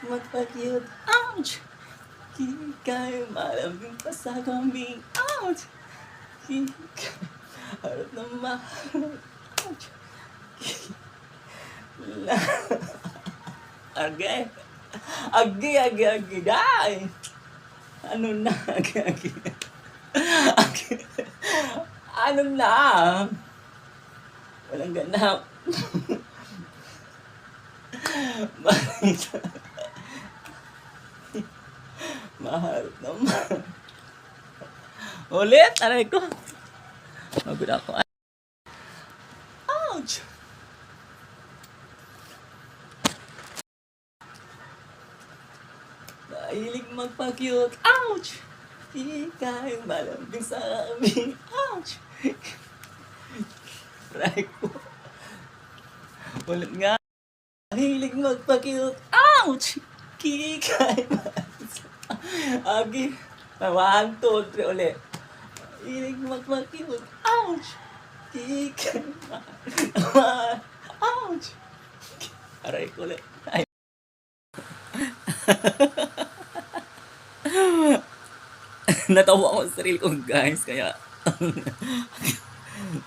Magpakiyot, ouch! Kikay, malamig pa sa kambing, ouch! Kikay, harap na mahal, ouch! Agay! Agi, day! Ano na, agi. Ano na? Walang ganap. Mahal naman. Ulit, aray ko. Magod ako. Ouch! Mahilig magpa-cute. Ouch! Ikay malambing sa amin. Ouch! Aray ko. Ulit nga. Mahilig magpa-cute. Ouch! Kikay malambing sa Agi. 1, 2, 3 ulit. Mahilig magpa-cute. Ouch! Kikay malambing. Ouch! Aray ko ulit. Ay. Natawa ako sa sarili ko guys, kaya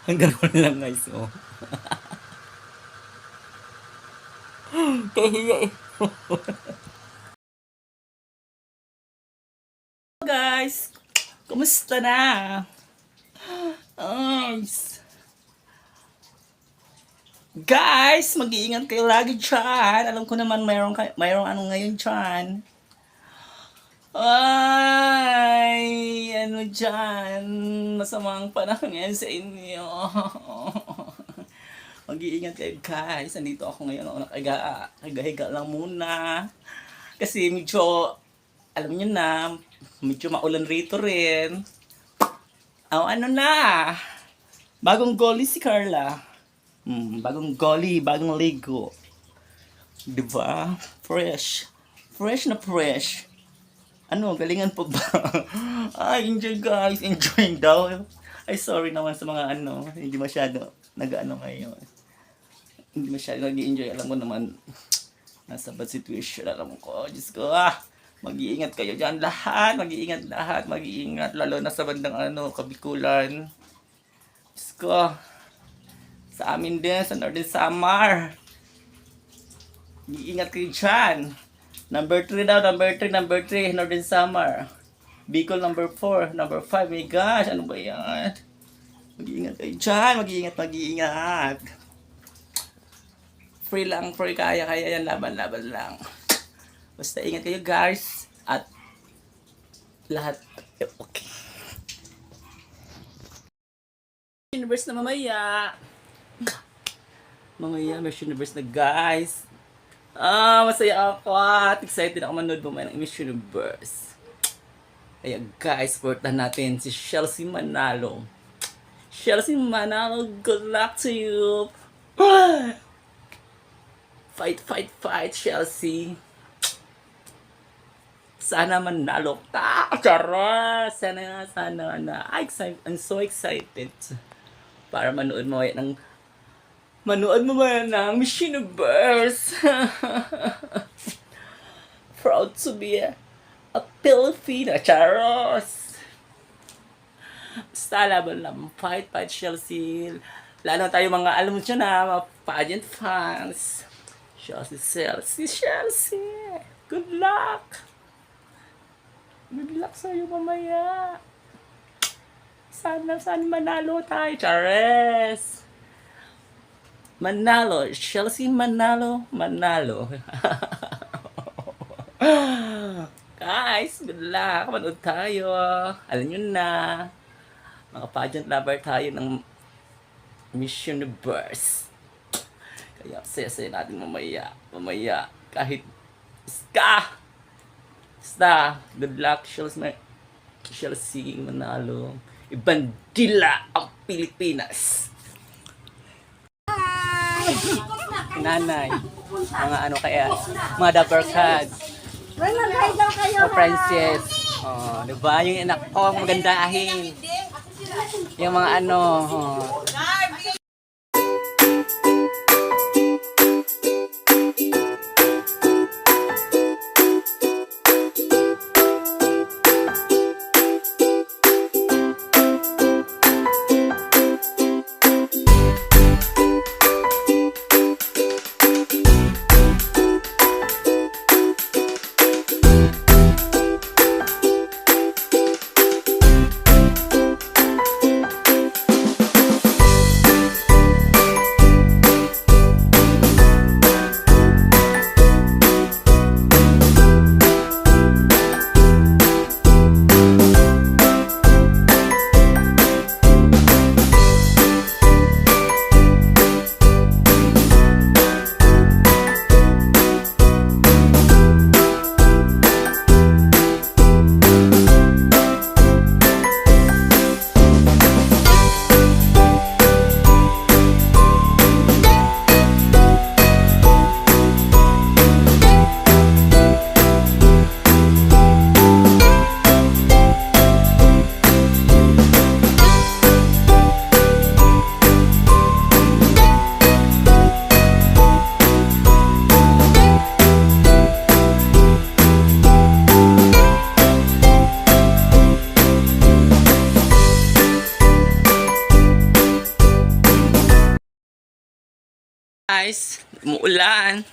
hanggang wala lang guys, oh. Kahiya eh. Guys, kumusta na? Guys, mag-iingat kayo lagi dyan. Alam ko naman mayroong ano ngayon dyan. Ay, ano dyan? Masamang panahon yan sa inyo. Mag-iingat kayo guys. Nandito ako ngayon. Nakahiga lang muna. Kasi medyo, alam nyo na, medyo maulan rito rin. Oh, ano na? Bagong goalie si Carla. Bagong goalie, bagong ligo. Diba? Fresh. Fresh na fresh. Ano, galingan po ba? Ay, enjoy guys. Enjoy daw. Ay, sorry naman sa mga ano, hindi masyado nag-ano ngayon. Hindi masyado nag-enjoy. Alam mo naman, nasa bad situation. Alam ko, Diyos ko, mag-iingat kayo dyan lahat. Mag-iingat. Lalo na sa bandang ano, Kabikulan. Diyos ko, sa amin din, sa Northern Samar. Mag-iingat kayo dyan. Number 3 daw, number 3, Northern Samar. Bicol number 4, number 5. My gosh, ano ba yan? Mag-iingat kayo dyan, mag-iingat. Free lang, kaya yan, laban lang. Basta ingat kayo guys, at lahat, okay. Universe na mamaya, Miss Universe na guys. Masaya ako at excited ako manood mamaya ng Miss Universe. Kaya guys, supportan natin si Chelsea Manalo. Chelsea Manalo, good luck to you. Fight, Chelsea. Sana manalo ka. Charot! Sana na. I'm so excited para manood mo ng Miss Universe. Proud to be a Filipina. Charos! Basta laban. Fight, Chelsea. Lalo tayo mga, alam mo siya na, mga pageant fans. Chelsea. Good luck sa'yo mamaya. Sana manalo tayo. Chares! Manalo. Chelsea Manalo. Guys, good luck. Manood tayo. Alam nyo na. Mga pageant lover tayo ng Miss Universe. Kaya saya natin mamaya. Kahit basta. Good luck, Chelsea Manalo. Ibandila ang Pilipinas. Nanay, mga ano kaya, mga Dapper Cats, o Princess, diba? Yung anak ko, magandahin. Yung mga ano, guys, umuulan.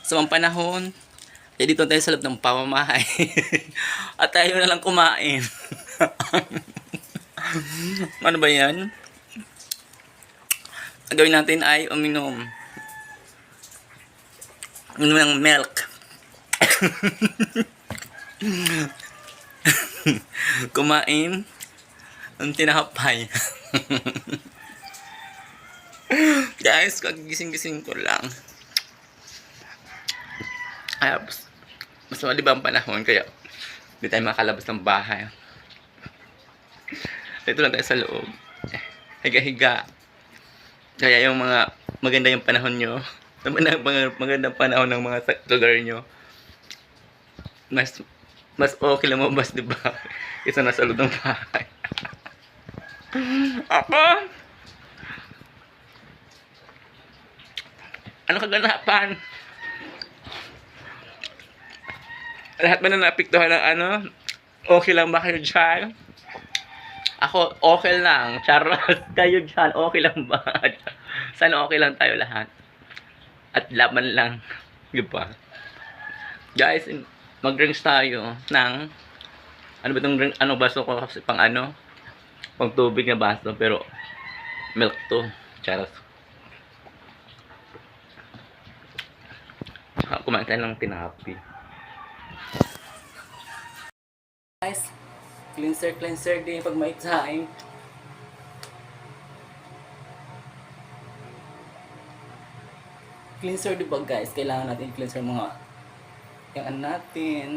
Sa mga panahon. Kaya dito tayo sa loob ng pamamahay. At tayo na lang kumain. Ano ba yan? Ang gawin natin ay uminom ng milk. Kumain ng tinapay. Guys, kagising-gising ko lang. Ay, mas malibang panahon kaya hindi tayo makalabas ng bahay. Dito lang tayo sa loob. Higa-higa. Kaya yung mga maganda yung panahon nyo, magandang panahon ng mga lugar nyo, mas okay lang mabas, diba? Isa na sa loob ng bahay. Ako? Ano kaganapan? Lahat ba na naapektuhan ng ano? Okay lang ba kayo dyan? Ako, okay lang. Charot. Kayo dyan, okay lang ba? Sana okay lang tayo lahat. At laban lang. Diba? Guys, mag-drinks tayo ng ano ba itong drink? Ano baso ko kasi pang ano? Pang tubig na baso. Pero milk to. Charot. Kumain tayo ng tinapi. Guys, cleanser din pag may time. Cleanser diba guys? Kailangan natin cleanser mga yung ano natin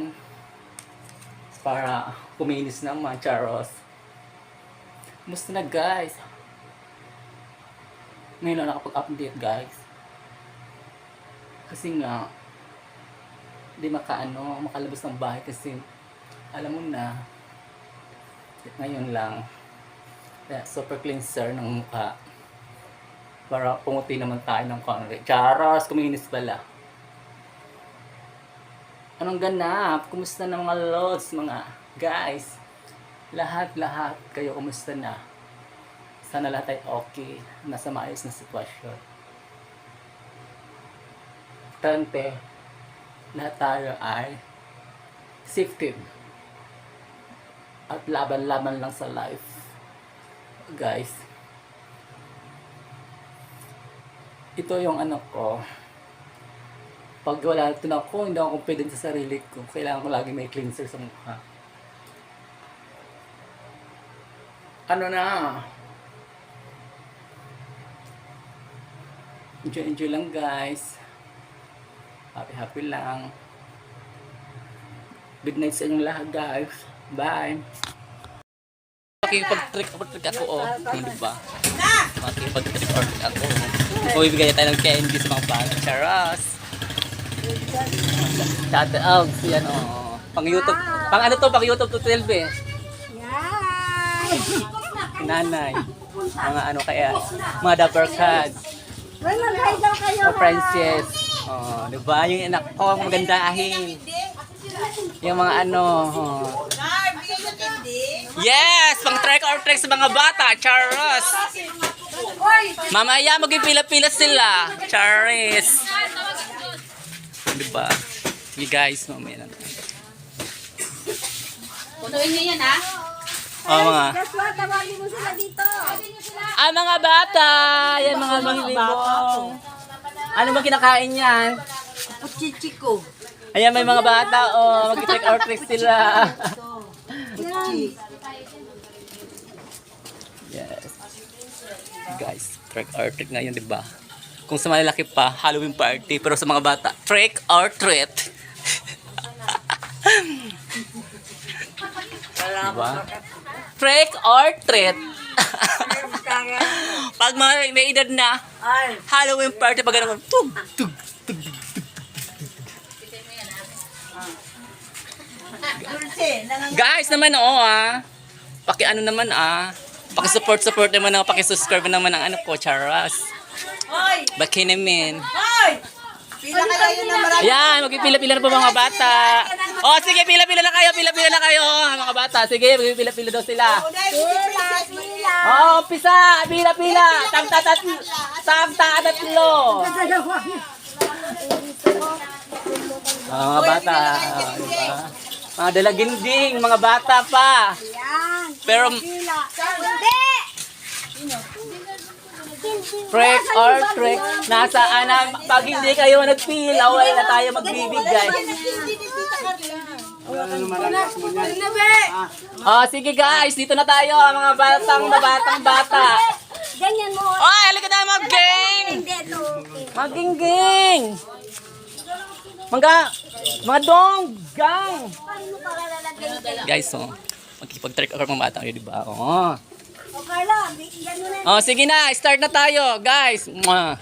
para kuminis naman, charos. Kumusta na guys? Ngayon na nakapag-update guys. Kasi nga hindi makalabas ng bahay kasi alam mo na ngayon lang super cleanser ng mukha para pumuti naman tayo ng konti. Charos, kuminis pala. Anong ganap? Kumusta na mga lods, mga guys? Lahat kayo kumusta na? Sana lahat ay okay, nasa maayos na sitwasyon. Tante, lahat tayo ay safety at laban-laban lang sa life, guys. Ito yung ano ko, pag wala ito na ako, hindi ako confident sa sarili ko. Kailangan ko lagi may cleanser sa mukha. Ano na, enjoy lang guys. Happy lang. Good night sa inyong lahat guys. Bye. Makikipag-trick ako, diba? Makikipag-trick ako. Bibigyan tayo ng candy sa mga bata. Charas! Shout out. Yan pang YouTube. Pang ano to? Pang YouTube to 12 eh. Nanay. Mga ano kaya? Mga Dapper Cats. Mga Princess. Diba? Yung anak ko, maganda ahin. Yung mga ano. Yes! Pang trek or trek sa mga bata. Charas! Mamaya magpipila-pila sila. Charis! Diba? Sige guys, mamaya natin. Punuin niyo yan, ha? Mga. Tawagin mo sila dito. Mga bata! Yan mga manglibong. Ano ba kinakain yan? Chichiko. Ayan, may mga bata, mag-trick or treat sila. Yes. Guys, trick or treat ngayon, diba? Kung sa malalaki pa, Halloween party. Pero sa mga bata, trick or treat. Diba? Trick or treat. Pag may edad na, Halloween party, pag gano'n, tug, tug, tug, tug. Guys naman paki-ano naman paki-support naman paki-subscribe naman ang ano ko, Charas. Baki namin. Pila kayo yun na marami. Ayan, magpipila-pila na po mga bata. Sige, pila-pila na kayo, mga bata. Sige, magpipila-pila daw sila. Pila. Pisa, pila-pila. Tam-tatat. Samta, tatlo. Mga bata. Diba? Mga dalaginding, mga bata pa. Pero trick or trick, nasaan na pag hindi kayo nagpila, wala na tayo magbibigay. Oh, sige guys, dito na tayo, mga batang bata. Ganyan mo. Oh, halika na mag-gang! Mag-ging-ging! Mga donggang! Guys, oh, magkipag-trick or mga bata kayo, di ba? Oh. O Carla, yan mo na. Oh, sige na, start na tayo, guys. Mwah.